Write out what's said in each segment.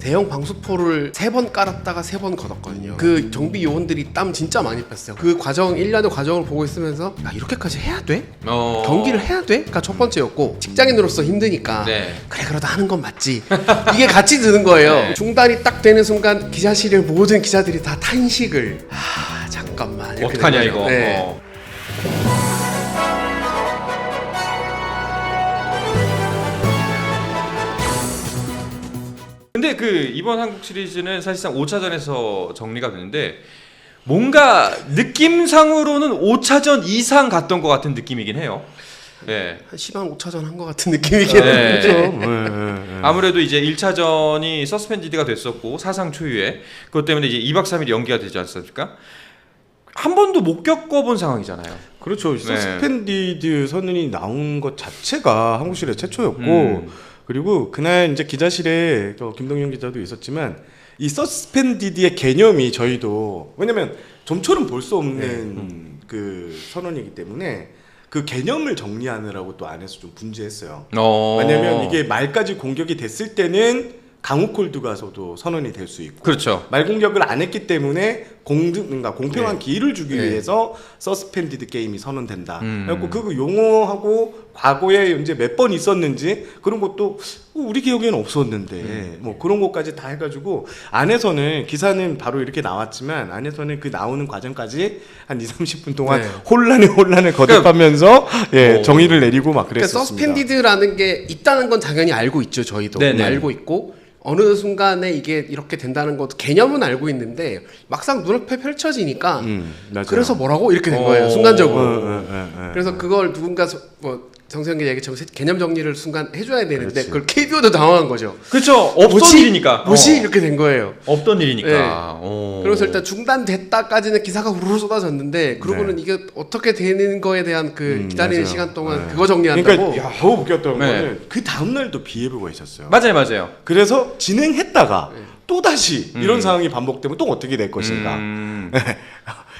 대형 방수포를 3번 깔았다가 3번 걷었거든요. 그 정비 요원들이 땀 진짜 많이 뺐어요. 그 과정 1년의 과정을 보고 있으면서 야 이렇게까지 해야 돼? 경기를 해야 돼? 가 첫 번째였고 직장인으로서 힘드니까 네. 그래 그러다 하는 건 맞지. 이게 같이 드는 거예요. 네. 중단이 딱 되는 순간 기자실의 모든 기자들이 다 탄식을 잠깐만 이렇게 어떡하냐 된 거죠. 이거. 네. 근데 그 이번 한국 시리즈는 사실상 5차전에서 정리가 되는데 뭔가 느낌상으로는 5차전 이상 갔던 것 같은 느낌이긴 해요. 네. 한 10한 5차전 한 것 같은 느낌이긴 네. 한데 아무래도 이제 1차전이 서스펜디드가 됐었고 사상 초유의 그것 때문에 이제 2박 3일 연기가 되지 않습니까? 한 번도 못 겪어본 상황이잖아요. 그렇죠. 서스펜디드 선언이 나온 것 자체가 한국 시리즈 최초였고 그리고 그날 이제 기자실에 김동현 기자도 있었지만 이 서스펜디드의 개념이 저희도 왜냐면 좀처럼 볼 수 없는 그 선언이기 때문에 그 개념을 정리하느라고 또 안에서 좀 분주했어요. 왜냐면 이게 말까지 공격이 됐을 때는 강호콜드가서도 선언이 될 수 있고 그렇죠. 말 공격을 안 했기 때문에 그러니까 공평한 기회를 주기 네. 위해서 서스펜디드 게임이 선언된다. 그래갖고 그 용어하고 과거에 이제 몇 번 있었는지 그런 것도 우리 기억에는 없었는데 뭐 그런 것까지 다 해가지고 안에서는 기사는 바로 이렇게 나왔지만 안에서는 그 나오는 과정까지 한 2-30분 동안 네. 혼란을 거듭하면서 예, 정의를 내리고 막 그러니까 그랬었습니다. 서스펜디드라는 게 있다는 건 당연히 알고 있죠. 저희도 네네. 알고 있고 어느 순간에 이게 이렇게 된다는 것도 개념은 알고 있는데 막상 눈앞에 펼쳐지니까 맞아요. 그래서 뭐라고 이렇게 된 거예요. 순간적으로. 네. 그래서 그걸 누군가 뭐 정세영 기자 얘기처럼 개념 정리를 순간 해줘야 되는데 그걸 KBO도 당황한 거죠. 그렇죠. 없던 뭐지? 일이니까. 뭐지? 이렇게 된 거예요. 없던 일이니까. 네. 그래서 일단 중단됐다까지는 기사가 우르르 쏟아졌는데 그러고는 이게 어떻게 되는 거에 대한 그 기다리는 맞아요. 시간 동안 그거 정리한다고. 그러니까 더 웃겼던 네. 거는 그 다음날 또 비 예보가 있었어요. 맞아요. 그래서 진행했다가 또 다시 이런 상황이 반복되면 또 어떻게 될 것인가.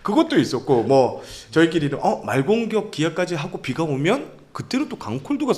그것도 있었고 뭐 저희끼리는 말공격 기합까지 하고 비가 오면 그때는 또 강콜드가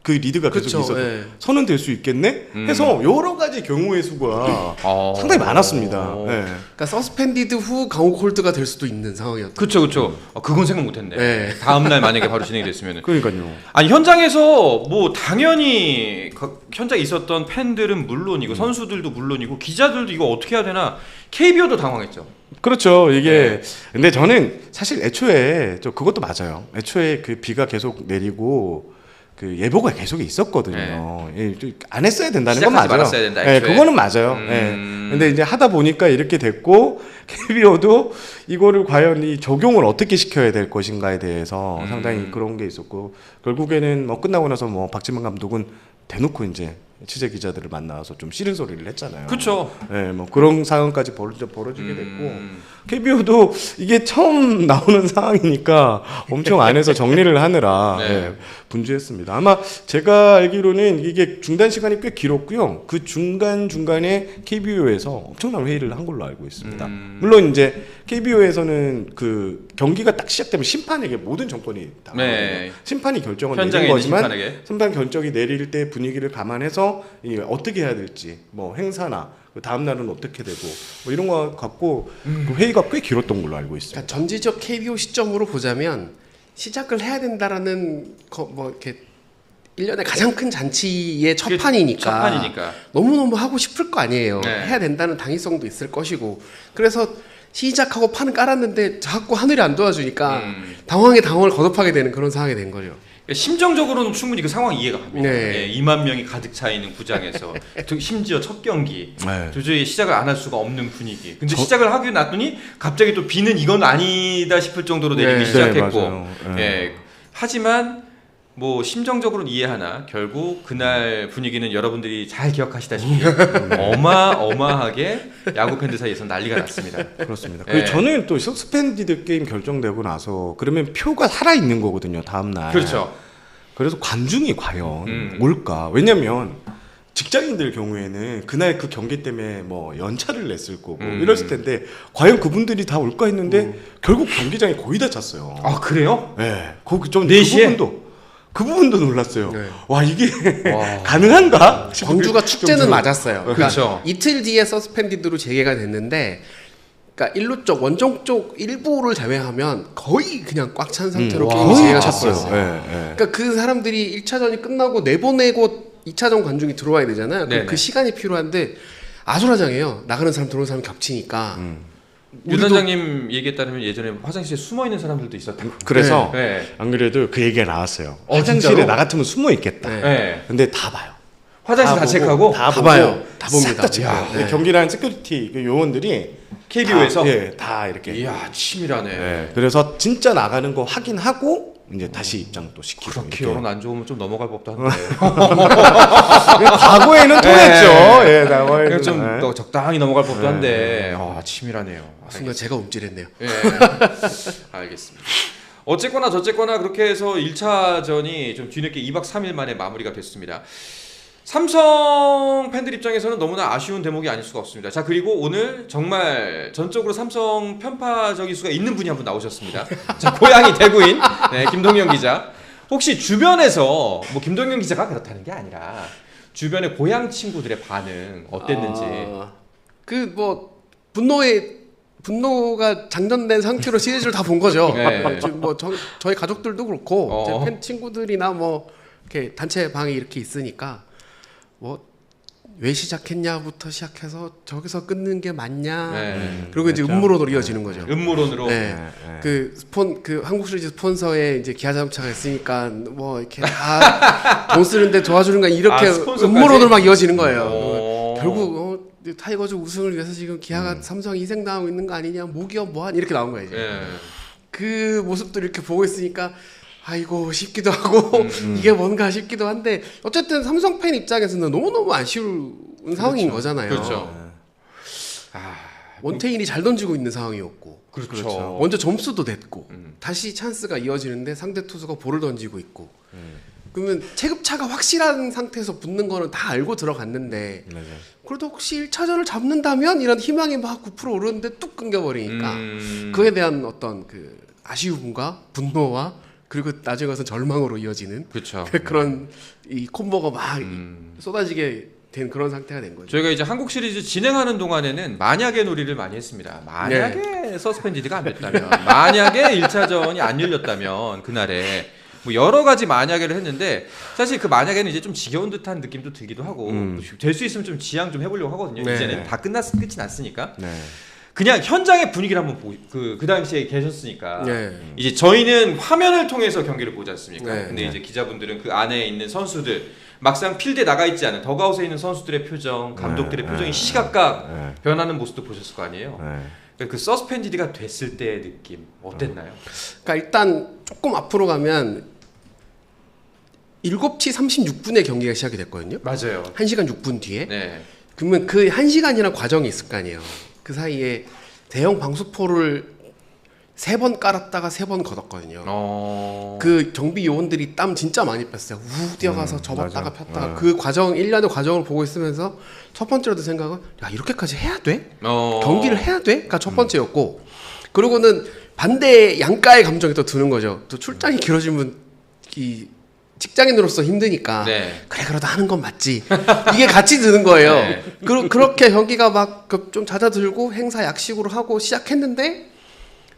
그 리드가 계속 그쵸, 있어서 예. 선언될 수 있겠네 해서 여러 가지 경우의 수가 상당히 많았습니다. 네. 그러니까 서스펜디드 후 강호 콜드가 될 수도 있는 상황이었죠. 그렇죠. 그건 생각 못했네. 네. 다음 날 만약에 바로 진행이 됐으면. 그러니까요. 아니 현장에서 뭐 당연히 현장에 있었던 팬들은 물론이고 선수들도 물론이고 기자들도 이거 어떻게 해야 되나 KBO도 당황했죠. 그렇죠. 이게 근데 저는 사실 애초에 그것도 맞아요. 애초에 그 비가 계속 내리고 그 예보가 계속 있었거든요. 예, 안 했어야 된다는 건 시작하지 맞아요. 말았어야 된다, 예, 애초에. 그거는 맞아요. 예. 근데 이제 하다 보니까 이렇게 됐고 KBO도 이거를 과연 이 적용을 어떻게 시켜야 될 것인가에 대해서 상당히 그런 게 있었고 결국에는 뭐 끝나고 나서 뭐 박지만 감독은 대놓고 이제 취재 기자들을 만나서 좀 싫은 소리를 했잖아요. 그렇죠. 예, 뭐 그런 상황까지 벌어지게 됐고 KBO도 이게 처음 나오는 상황이니까 엄청 안에서 정리를 하느라 네. 예, 분주했습니다. 아마 제가 알기로는 이게 중단 시간이 꽤 길었고요. 그 중간에 KBO에서 엄청난 회의를 한 걸로 알고 있습니다. 물론 이제 KBO에서는 그 경기가 딱 시작되면 심판에게 모든 정권이 다 네. 심판이 결정을 현장에 내린 있는 거지만 심판에게. 심판 결정이 내릴 때 분위기를 감안해서 이게 어떻게 해야 될지 뭐 행사나 그 다음 날은 어떻게 되고 뭐 이런 거 갖고 그 회의가 꽤 길었던 걸로 알고 있습니다. 그러니까 전지적 KBO 시점으로 보자면 시작을 해야 된다라는 뭐 이렇게 1년에 가장 큰 잔치의 첫판이니까 너무너무 하고 싶을 거 아니에요. 네. 해야 된다는 당위성도 있을 것이고 그래서 시작하고 판을 깔았는데 자꾸 하늘이 안 도와주니까 당황에 당황을 거듭하게 되는 그런 상황이 된 거죠. 심정적으로는 충분히 그 상황 이해가 갑니다. 네. 예, 2만 명이 가득 차 있는 구장에서 심지어 첫 경기 네. 도저히 시작을 안 할 수가 없는 분위기. 근데 시작을 하기 놨더니 갑자기 또 비는 이건 아니다 싶을 정도로 내리기 네. 시작했고. 네, 맞아요. 네. 예. 하지만 뭐 심정적으로는 이해하나 결국 그날 분위기는 여러분들이 잘 기억하시다시피 어마어마하게 야구 팬들 사이에서 난리가 났습니다. 그렇습니다. 예. 저는 또 서스펜디드 게임 결정되고 나서 그러면 표가 살아 있는 거거든요. 다음 날. 그렇죠. 그래서 관중이 과연 올까? 왜냐면 직장인들 경우에는 그날 그 경기 때문에 뭐 연차를 냈을 거고 이랬을 텐데 과연 그분들이 다 올까 했는데 결국 경기장이 거의 다 찼어요. 아 그래요? 네. 거기 좀 4시에? 그 부분도 그 부분도 놀랐어요. 네. 와 이게 와. 가능한가? 광주가 축제는 맞았어요. 그러니까 그렇죠. 이틀 뒤에 서스펜디드로 재개가 됐는데, 그러니까 일루 쪽 원정 쪽 일부를 제외하면 거의 그냥 꽉 찬 상태로 와. 게임이 재개가 찼어요. 됐어요. 네. 그러니까 그 사람들이 1차전이 끝나고 내보내고 2차전 관중이 들어와야 되잖아요. 네네. 그 시간이 필요한데 아수라장이에요. 나가는 사람 들어오는 사람 겹치니까. 윤 우리도- 단장님 얘기에 따르면 예전에 화장실에 숨어 있는 사람들도 있었다고. 그래서 네. 안 그래도 그 얘기가 나왔어요. 어, 화장실에 진짜로? 나 같으면 숨어 있겠다. 네. 네. 근데 다 봐요. 화장실 다 보고, 체크하고 다 다 보고, 봐요. 다 봅니다. 싹다 체크해요. 야, 근데 네. 경기랑 세큐리티 그 요원들이 KBO에서. 다 이렇게. 이야 치밀하네. 네. 그래서 진짜 나가는 거 확인하고 이제 다시 입장 또 시키고. 그렇게 이렇게. 여론 안 좋으면 좀 넘어갈 법도 한데. 과거에는 통했죠. 예, 과거에는. 좀 또 적당히 넘어갈 법도 네. 한데. 아 치밀하네요. 순간 제가 움찔했네요. 예. 알겠습니다. 어쨌거나 저쨌거나 그렇게 해서 1차전이 좀 뒤늦게 2박 3일 만에 마무리가 됐습니다. 삼성 팬들 입장에서는 너무나 아쉬운 대목이 아닐 수가 없습니다. 자 그리고 오늘 정말 전적으로 삼성 편파적일 수가 있는 분이 한 분 나오셨습니다. 자 고향이 대구인 네, 김동현 기자. 혹시 주변에서 뭐 김동현 기자가 그렇다는 게 아니라 주변의 고향 친구들의 반응 어땠는지. 그 뭐 분노가 장전된 상태로 시리즈를 다 본 거죠. 네. 지금 뭐 저희 가족들도 그렇고 제 어. 팬 친구들이나 뭐 이렇게 단체 방이 이렇게 있으니까 뭐 왜 시작했냐부터 시작해서 저기서 끊는 게 맞냐. 네. 그리고 이제 맞죠. 음모론으로 이어지는 거죠. 음모론으로. 네. 네. 그 한국 시리즈 스폰서에 이제 기아 자동차가 있으니까 뭐 이렇게 다 돈 쓰는데 도와주는 거 이렇게 아, 스폰서까지? 음모론으로 막 이어지는 거예요. 어. 결국 타이거즈 우승을 위해서 지금 기아가 삼성 희생당하고 있는 거 아니냐, 모기업 뭐하니 이렇게 나온 거예요. 이제. 예. 그 모습들 이렇게 보고 있으니까 아이고 싶기도 하고 이게 뭔가 싶기도 한데 어쨌든 삼성 팬 입장에서는 너무너무 아쉬운 상황인 거잖아요. 그렇죠. 아, 원태인이 잘 던지고 있는 상황이었고 그렇죠. 먼저 점수도 냈고 다시 찬스가 이어지는데 상대 투수가 볼을 던지고 있고 그러면 체급차가 확실한 상태에서 붙는 거는 다 알고 들어갔는데 맞아요. 그래도 혹시 1차전을 잡는다면 이런 희망이 막 9% 오르는데 뚝 끊겨버리니까 음. 그에 대한 어떤 그 아쉬움과 분노와 그리고 나중에 가서 절망으로 이어지는 그렇죠. 그런 이 콤보가 막 음. 쏟아지게 된 그런 상태가 된 거죠. 저희가 이제 한국 시리즈 진행하는 동안에는 만약의 놀이를 많이 했습니다. 만약에 서스펜디드가 안 됐다면, 만약에 1차전이 안 열렸다면 그날에 뭐 여러 가지 만약에를 했는데 사실 그 만약에는 이제 좀 지겨운 듯한 느낌도 들기도 하고 될 수 있으면 좀 지향 좀 해보려고 하거든요. 네. 이제는 다 끝이 났으니까 네. 그냥 현장의 분위기를 한번 보고 그 당시에 계셨으니까 네. 이제 저희는 화면을 통해서 경기를 보지 않습니까? 네. 근데 이제 기자분들은 그 안에 있는 선수들 막상 필드에 나가 있지 않은 더그아웃에 있는 선수들의 표정, 감독들의 표정이 시각각 변하는 모습도 보셨을 거 아니에요. 그러니까 그 서스펜디드가 됐을 때의 느낌 어땠나요? 그러니까 일단 조금 앞으로 가면 7시 36분에 경기가 시작이 됐거든요. 맞아요. 1시간 6분 뒤에. 네. 그러면 그 1시간이라는 과정이 있을 거 아니에요. 그 사이에 대형 방수포를 3번 깔았다가 3번 걷었거든요. 그 정비 요원들이 땀 진짜 많이 뺐어요. 우 뛰어가서 접었다가 맞아. 폈다가 그 과정 1년의 과정을 보고 있으면서 첫 번째로 든 생각은 야 이렇게까지 해야 돼? 경기를 해야 돼? 가 첫 번째였고 그러고는 반대 양가의 감정이 또 드는 거죠. 또 출장이 길어지면 이 직장인으로서 힘드니까 네. 그래 그래도 하는 건 맞지 이게 같이 드는 거예요. 네. 그렇게 경기가 막 좀 잦아들고 행사 약식으로 하고 시작했는데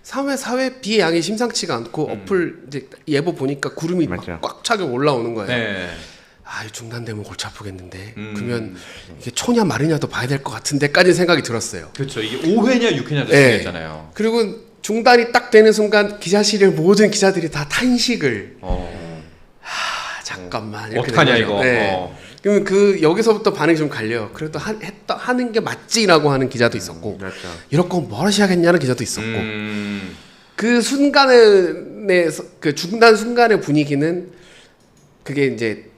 3회 4회 비의 양이 심상치가 않고 어플 이제 예보 보니까 구름이 막 맞죠. 꽉 차게 올라오는 거예요. 네. 아 중단되면 골치 아프겠는데 그러면 이게 초냐 마르냐도 봐야 될 것 같은데까지 생각이 들었어요. 그렇죠. 이게 5회냐 6회냐 네. 중요했잖아요. 그리고 중단이 딱 되는 순간 기자실의 모든 기자들이 다 탄식을 잠깐만 이렇게 어떡하냐 된 거죠. 이거. 네. 그러면 그 여기서부터 반응이 좀 갈려요. 그래도 하는 게 맞지라고 하는 기자도 있었고 그렇죠. 이럴 거면 뭐하러 시작했냐는 기자도 있었고 음. 그 순간의 그 중단 순간의 분위기는 그게 이제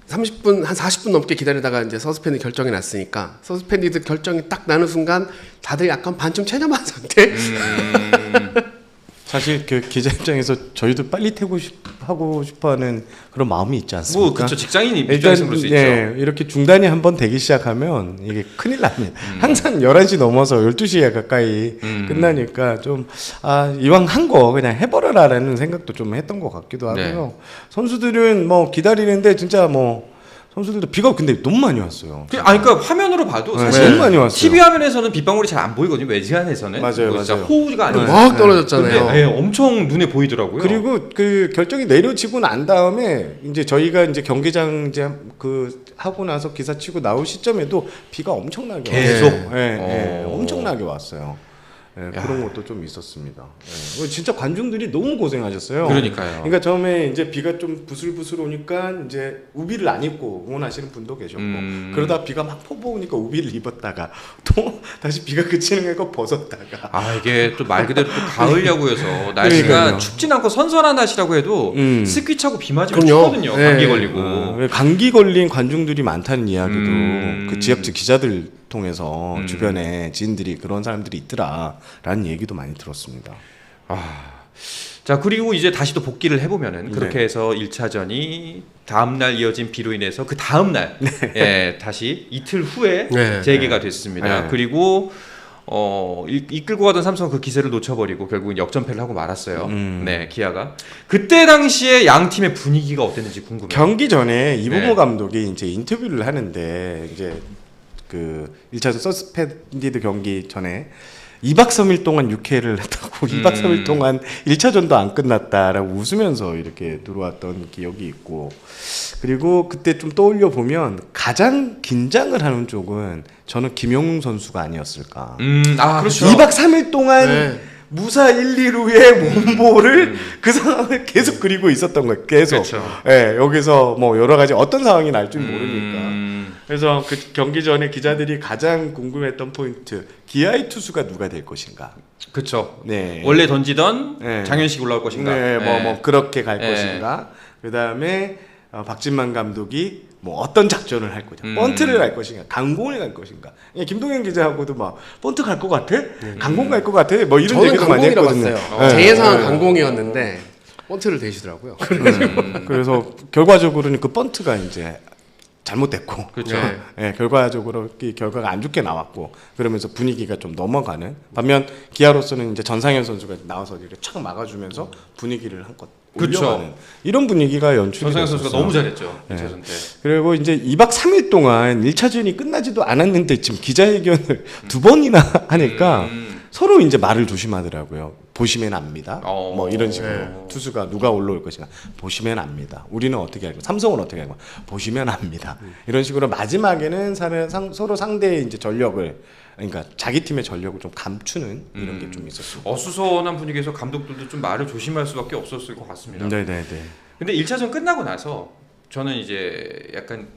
30분 한 40분 넘게 기다리다가 이제 서스펜드 결정이 났으니까 서스펜디드 결정이 딱 나는 순간 다들 약간 반쯤 체념한 상태. 사실 그 기자 입장에서 저희도 빨리 하고 싶어하는 그런 마음이 있지 않습니까? 뭐 그렇죠. 직장인 입장에서 그럴 수 있죠. 이렇게 중단이 한번 되기 시작하면 이게 큰일 납니다. 항상 11시 넘어서 12시에 가까이 끝나니까 좀 이왕 한 거 그냥 해버려라라는 생각도 좀 했던 것 같기도 하고요. 네. 선수들은 뭐 기다리는데 진짜 뭐 선수들도 비가 근데 너무 많이 왔어요. 그러니까 화면으로 봐도 네, 사실 너무 많이 왔어요. TV 화면에서는 빗방울이 잘 안 보이거든요. 외지안에서는 맞아요, 진짜 맞아요. 호우가 아니고 막 떨어졌잖아요. 근데, 네, 엄청 눈에 보이더라고요. 그리고 그 결정이 내려지고 난 다음에 이제 저희가 이제 경기장 이제 그 하고 나서 기사 치고 나올 시점에도 비가 엄청나게 계속? 왔어요. 예, 오. 엄청나게 왔어요. 예, 그런 것도 좀 있었습니다. 예. 진짜 관중들이 너무 고생하셨어요. 그러니까요. 그러니까 처음에 이제 비가 좀 부슬부슬 오니까 이제 우비를 안 입고 응원하시는 분도 계셨고 그러다 비가 막 퍼부 오니까 우비를 입었다가 또 다시 비가 그치는 거 벗었다가 이게 또 말 그대로 또 가을 야구여서 날씨가 그러니까요. 춥진 않고 선선한 날씨라고 해도 습기 차고 비 맞으면 그럼요. 춥거든요. 네. 감기 걸리고. 감기 걸린 관중들이 많다는 이야기도 음. 그 지역적 기자들 통해서 주변에 지인들이 그런 사람들이 있더라라는 얘기도 많이 들었습니다. 자 그리고 이제 다시 또 복귀를 해보면은 그렇게 네. 해서 1차전이 다음날 이어진 비로 인해서 그 다음날 예, 다시 이틀 후에 네. 재개가 됐습니다. 네. 그리고 이끌고 가던 삼성은 그 기세를 놓쳐버리고 결국은 역전패를 하고 말았어요. 네, 기아가 그때 당시에 양 팀의 분위기가 어땠는지 궁금해요. 경기 전에 이봉호 네. 감독이 이제 인터뷰를 하는데 이제 그 1차전 서스펜디드 경기 전에 2박 3일 동안 6회를 했다고 2박 3일 동안 1차전도 안 끝났다라고 웃으면서 이렇게 들어왔던 기억이 있고 그리고 그때 좀 떠올려 보면 가장 긴장을 하는 쪽은 저는 김영웅 선수가 아니었을까. 그렇죠. 2박 3일 동안 네. 무사 1, 2루의 몸보를 그 상황을 계속 그리고 있었던 거예요. 계속. 그렇죠. 예, 여기서 뭐 여러 가지 어떤 상황이 날 줄 모르니까. 그래서 그 경기 전에 기자들이 가장 궁금했던 포인트, 기아의 투수가 누가 될 것인가. 그렇죠. 네. 원래 던지던 네. 장현식 올라올 것인가. 네, 뭐 그렇게 갈 네. 것인가. 그다음에 박진만 감독이 뭐 어떤 작전을 할 것인가, 번트를 할 것인가, 강공을 갈 것인가. 김동현 기자하고도 막 번트 갈 것 같아, 강공 갈 것 같아, 뭐 이런 저는 얘기도 많이 강공이라고 했거든요. 봤어요. 제 예상은 강공이었는데 번트를 대시더라고요. 그래서 결과적으로는 그 번트가 이제 잘못됐고, 그렇죠. 예, 결과적으로 이 결과가 안 좋게 나왔고, 그러면서 분위기가 좀 넘어가는. 반면 기아로서는 이제 전상현 선수가 나와서 이렇게 착 막아주면서 분위기를 한껏 그렇죠. 올려가는 이런 분위기가 연출이 전상현 됐었어요. 선수가 너무 잘했죠. 네. 1차전 때. 그리고 이제 2박 3일 동안 1차전이 끝나지도 않았는데 지금 기자회견을 2번이나 하니까 서로 이제 말을 조심하더라고요. 보시면 압니다. 뭐 이런 식으로 네. 투수가 누가 올라올 것인가 보시면 압니다. 우리는 어떻게 알고 삼성은 어떻게 알고 보시면 압니다. 이런 식으로 마지막에는 서로 상대의 이제 전력을 그러니까 자기 팀의 전력을 좀 감추는 이런 게 좀 있었습니다. 어수선한 분위기에서 감독들도 좀 말을 조심할 수밖에 없었을 것 같습니다. 네네네. 근데 1차전 끝나고 나서 저는 이제 약간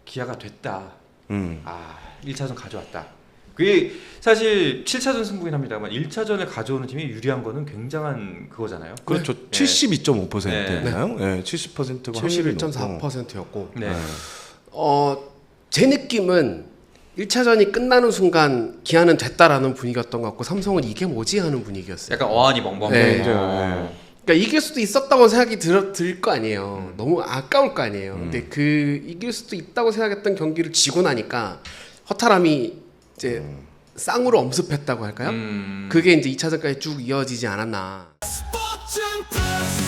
기아가 됐다. 1차전 가져왔다. 그게 사실 7차전 승부긴 합니다만 1차전을 가져오는 팀이 유리한 거는 굉장한 그거잖아요. 그렇죠. 네. 72.5%였나요? 네. 70%가 확실히 높고. 71.4%였고 네. 제 느낌은 1차전이 끝나는 순간 기아는 됐다라는 분위기였던 것 같고 삼성은 이게 뭐지 하는 분위기였어요. 약간 어안이 멍멍. 네. 네. 그러니까 이길 수도 있었다고 생각이 들 거 아니에요. 너무 아까울 거 아니에요. 근데 그 이길 수도 있다고 생각했던 경기를 지고 나니까 허탈함이 이제 쌍으로 엄습했다고 할까요? 그게 이제 2차전까지 쭉 이어지지 않았나. 스포츠 플러스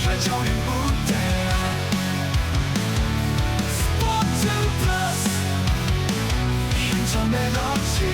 한정의 무대 스포츠 플러스 인터넷 없이